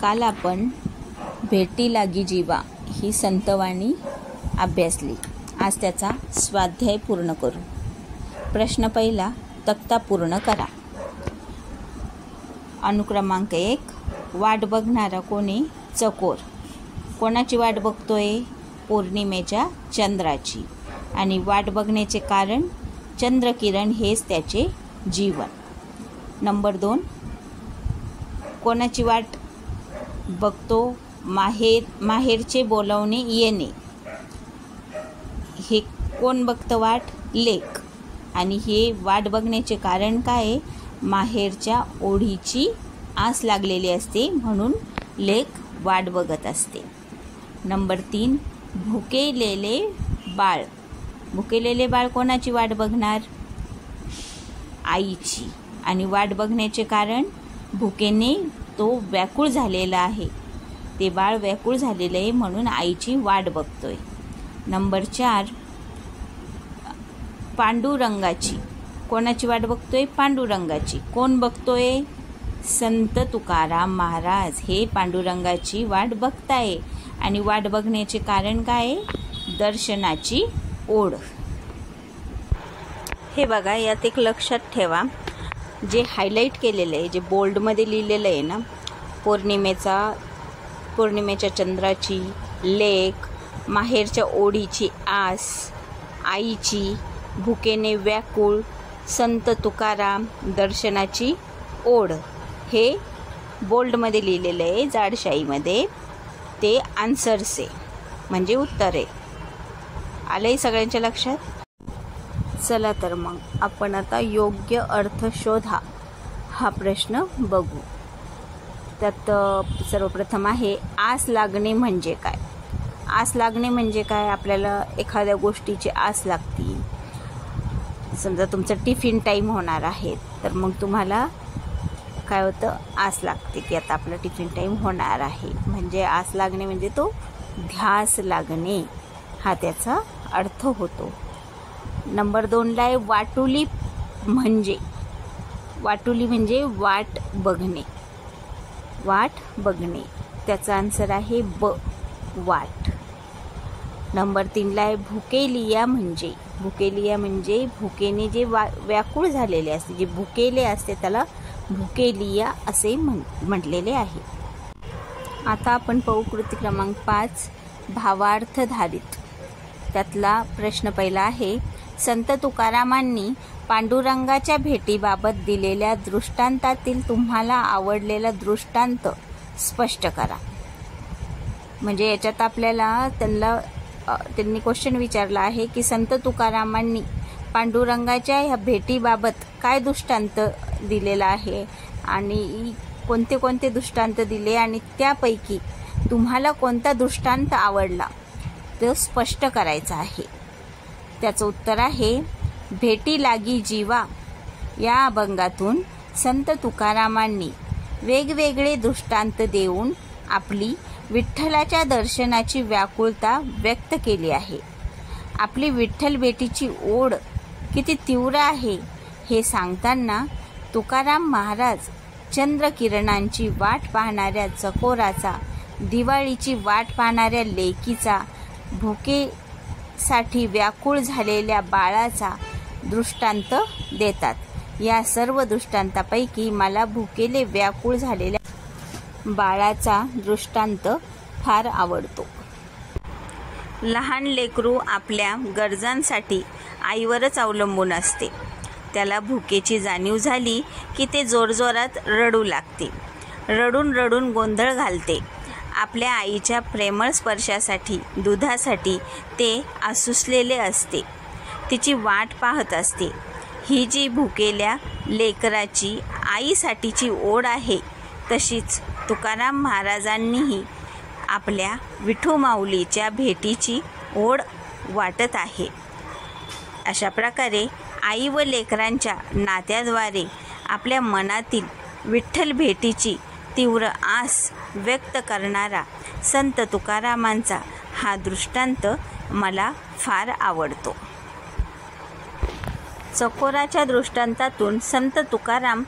काल आपण भेटी लागी जीवा ही संतवाणी अभ्यासली. आज त्याचा स्वाध्याय पूर्ण करू. प्रश्न पहिला, तक्ता पूर्ण करा. अनुक्रमांक 1, वाट बघणारा कोणी? चकोर. कोणाची वाट बघतोय? पौर्णिमेच्या चंद्राची. आणि वाट बघण्याचे कारण? चंद्रकिरण हेच त्याचे जीवन. नंबर 2, कोणाची वाट बघतो? माहेरचे बोलावणे येणे. हे कोण बघतं वाट? लेक. आणि हे वाट बघण्याचे कारण काय? माहेरच्या ओढीची आस लागलेली असते म्हणून लेक वाट बघत असते. नंबर 3, भुकेलेले बाळ. भुकेलेले बाळ कोणाची वाट बघणार? आईची. आणि वाट बघण्याचे कारण? भुकेने तो व्याकुळ झालेला आहे. ते बाळ व्याकुळ झालेलं आहे म्हणून आईची वाट बघतोय. नंबर 4, पांडुरंगाची. कोणाची वाट बघतोय? पांडुरंगाची. कोण बघतोय? संत तुकाराम महाराज हे पांडुरंगाची वाट बघताय. आणि वाट बघण्याचे कारण काय? दर्शनाची ओढ. हे बघा, यात एक लक्षात ठेवा, जे हायलाईट केलेलं आहे, जे बोल्डमध्ये लिहिलेलं आहे ना, पौर्णिमेच्या चंद्राची, लेक, माहेरच्या ओढीची आस, आईची, भुकेने व्याकुळ, संत तुकाराम, दर्शनाची ओढ, हे बोल्डमध्ये लिहिलेलं आहे. जाडशाईमध्ये ते आन्सर्स आहे, म्हणजे उत्तर आहे. आलंय सगळ्यांच्या लक्षात? चला तर मग आपण आता योग्य अर्थ शोधा हा प्रश्न बघू. त्यात सर्वप्रथम आहे, आस लागणे म्हणजे काय? आस लागणे म्हणजे काय? आपल्याला एखाद्या गोष्टीची आस लागती. समजा तुमचा टिफिन टाईम होणार आहे, तर मग तुम्हाला काय होतं? आस लागते की आता आपला टिफिन टाईम होणार आहे. म्हणजे आस लागणे म्हणजे तो ध्यास लागणे हा त्याचा अर्थ होतो. नंबर 2ला आहे, वाटुली म्हणजे? वाटुली म्हणजे वाट बघणे. वाट बघणे, त्याचा आन्सर आहे ब, वाट. नंबर 3ला आहे, भुकेलिया म्हणजे? भुकेलिया म्हणजे भुकेने जे व्याकुळ झालेले असते, जे भुकेले असते त्याला भुकेलिया असे म्हटलेले आहे. आता आपण पाहू कृती क्रमांक 5, भावार्थधारित. त्यातला प्रश्न पहिला आहे, संत तुकारामांनी पांडुरंगाच्या भेटीबाबत दिलेल्या दृष्टांतातील तुम्हाला आवडलेला दृष्टांत स्पष्ट करा. म्हणजे याच्यात आपल्याला त्यांनी क्वेश्चन विचारला आहे की संत तुकारामांनी पांडुरंगाच्या ह्या भेटीबाबत काय दृष्टांत दिलेला आहे आणि कोणते कोणते दृष्टांत दिले आणि त्यापैकी तुम्हाला कोणता दृष्टांत आवडला तो स्पष्ट करायचा आहे. त्याचं उत्तर आहे, भेटी लागी जीवा या अभंगातून संत तुकारामांनी वेगवेगळे दृष्टांत देऊन आपली विठ्ठलाच्या दर्शनाची व्याकुळता व्यक्त केली आहे. आपली विठ्ठल भेटीची ओढ किती तीव्र आहे हे सांगताना तुकाराम महाराज चंद्रकिरणांची वाट पाहणाऱ्या चकोराचा, दिवाळीची वाट पाहणाऱ्या लेकीचा, भुकेसाठी व्याकुळ झालेल्या बाळाचा दृष्टांत देतात. या सर्व दृष्टांतापैकी मला भुकेले व्याकुळ झालेल्या बाळाचा दृष्टांत फार आवडतो. लहान लेकरू आपल्या गरजांसाठी आईवरच अवलंबून असते. त्याला भुकेची जाणीव झाली की ते जोरजोरात रडू लागते. रडून रडून गोंधळ घालते. आपल्या आईच्या प्रेमळ स्पर्शासाठी, दुधासाठी ते आसुसलेले असते. तिची वाट पाहत असते. ही जी भुकेल्या लेकराची आईसाठीची ओढ आहे, तशीच तुकाराम महाराजांनीही आपल्या विठू माऊलीच्या भेटीची ओढ वाटत आहे. अशा प्रकारे आई व लेकरांच्या नात्याद्वारे आपल्या मनातील विठ्ठल भेटीची तीव्र आस व्यक्त करणारा संत तुकारामांचा हा दृष्टांत मला फार आवडतो. चकोराच्या दृष्टांतातून संत तुकाराम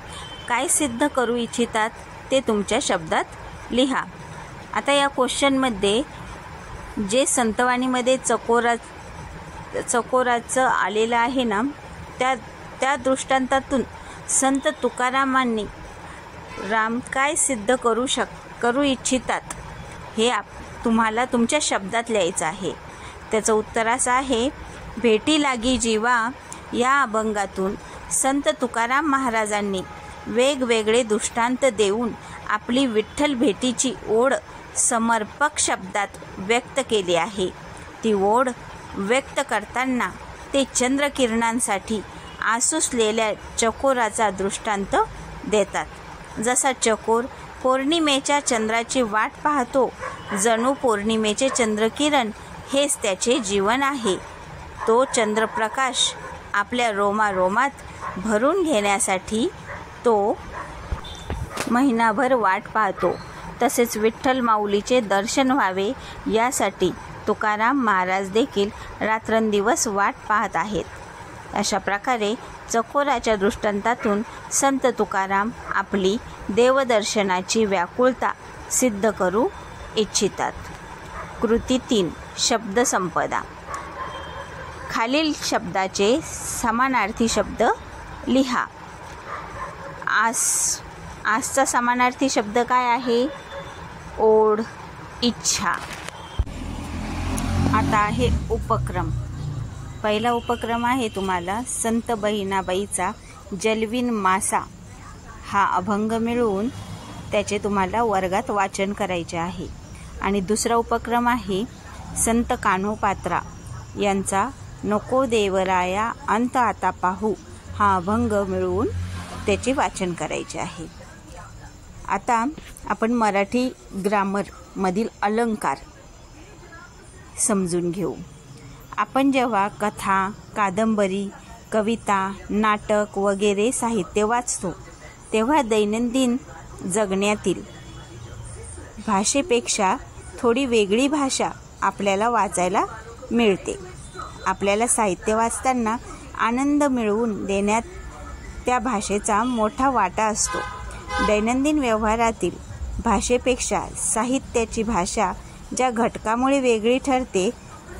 काय सिद्ध करू इच्छितात ते तुमच्या शब्दात लिहा. आता या क्वेश्चनमध्ये जे संतवाणीमध्ये चकोराचं आलेलं आहे ना, त्या दृष्टांतातून संत तुकारामांनी राम काय सिद्ध करू इच्छितात हे तुम्हाला तुमच्या शब्दात लिहायचं आहे. त्याचं उत्तर असं आहे, भेटी लागी जीवा या अभंगातून संत तुकाराम महाराजांनी वेगवेगळे दृष्टांत देऊन आपली विठ्ठल भेटीची ओढ समर्पक शब्दात व्यक्त केली आहे. ती ओढ व्यक्त करताना ते चंद्रकिरणांसाठी आसुसलेल्या चकोराचा दृष्टांत देतात. जसा चकोर पौर्णिमेच्या चंद्राची वाट पाहतो, जणू पौर्णिमेचे चंद्रकिरण हेच त्याचे जीवन आहे. तो चंद्रप्रकाश आपल्या रोमारोमात भरून घेण्यासाठी तो महिनाभर वाट पाहतो. तसेच विठ्ठल माऊलीचे दर्शन व्हावे यासाठी तुकाराम महाराज देखील रात्रंदिवस वाट पाहत आहेत. अशा प्रकारे चकोराच्या दृष्टांतातून संत तुकाराम आपली देवदर्शनाची व्याकुळता सिद्ध करू इच्छितात. कृती 3 शब्दसंपदा. खालील शब्दाचे समानार्थी शब्द लिहा. आसचा समानार्थी शब्द काय आहे? ओढ, इच्छा. आता आहे उपक्रम. पहिला उपक्रम आहे तुम्हाला संत बहिणाबाईचा जलविन मासा हा अभंग मिळवून त्याचे तुम्हाला वर्गात वाचन करायचे आहे. आणि दुसरा उपक्रम आहे संत कान्होपात्रा यांचा नको देवराया अंत आता पाहू हा अभंग मिळवून त्याचे वाचन करायचे आहे. आता आपण मराठी ग्रामरमधील अलंकार समजून घेऊ. आपण जेव्हा कथा, कादंबरी, कविता, नाटक वगैरे साहित्य वाचतो तेव्हा दैनंदिन जगण्यातील भाषेपेक्षा थोडी वेगळी भाषा आपल्याला वाचायला मिळते. आपल्याला साहित्य वाचताना आनंद मिळवून देण्यात त्या भाषेचा मोठा वाटा असतो. दैनंदिन व्यवहारातील भाषेपेक्षा साहित्याची भाषा ज्या घटकामुळे वेगळी ठरते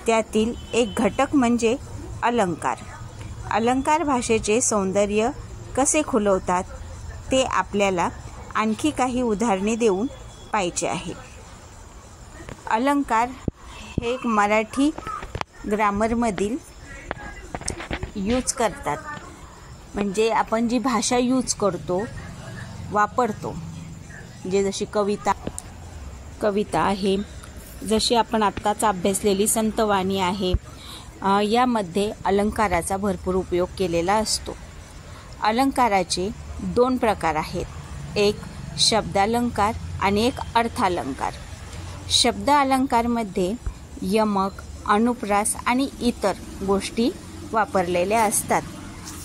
त्यातील एक घटक म्हणजे अलंकार. अलंकार भाषेचे सौंदर्य कसे खुलवतात ते आपल्याला आणखी काही उदाहरणे देऊन पाहायचे आहे. अलंकार हे एक मराठी ग्रामरमधील यूज करतात. म्हणजे आपण जी भाषा यूज करतो, वापरतो, जे जशी कविता आहे, जशी आपण आत्ताच अभ्यासलेली संतवाणी आहे, यामध्ये अलंकाराचा भरपूर उपयोग केलेला असतो. अलंकाराचे 2 प्रकार आहेत. एक शब्दालंकार आणि एक अर्थालंकार. शब्द अलंकारमध्ये यमक, अनुप्रास आणि इतर गोष्टी वापरलेल्या असतात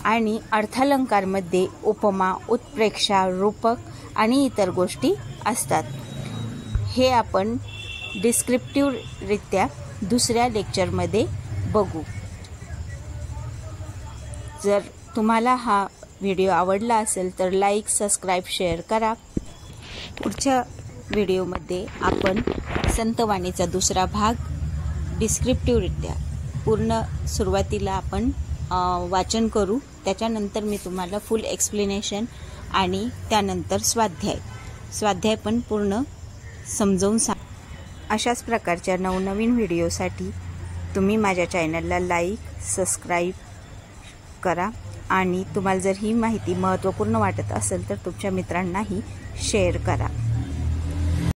आणि अर्थालंकारमध्ये उपमा, उत्प्रेक्षा, रूपक आणि इतर गोष्टी असतात. हे आपण डिस्क्रिप्टिव्हरित्या दुसऱ्या लेक्चरमध्ये बघू. जर तुम्हाला हा व्हिडिओ आवडला असेल तर लाईक, सबस्क्राईब, शेअर करा. पुढच्या व्हिडिओमध्ये आपण संतवाणीचा दुसरा भाग डिस्क्रिप्टिव्हरित्या पूर्ण सुरुवातीला आपण वाचन करू. त्याच्यानंतर मी तुम्हाला फुल एक्सप्लेनेशन आणि त्यानंतर स्वाध्याय पण पूर्ण समजावून अशाच प्रकारच्या नवनवीन व्हिडिओसाठी तुम्ही माझ्या चॅनलला लाईक, सबस्क्राईब करा आणि तुम्हाला जर ही माहिती महत्त्वपूर्ण वाटत असेल तर तुमच्या मित्रांनाही शेअर करा.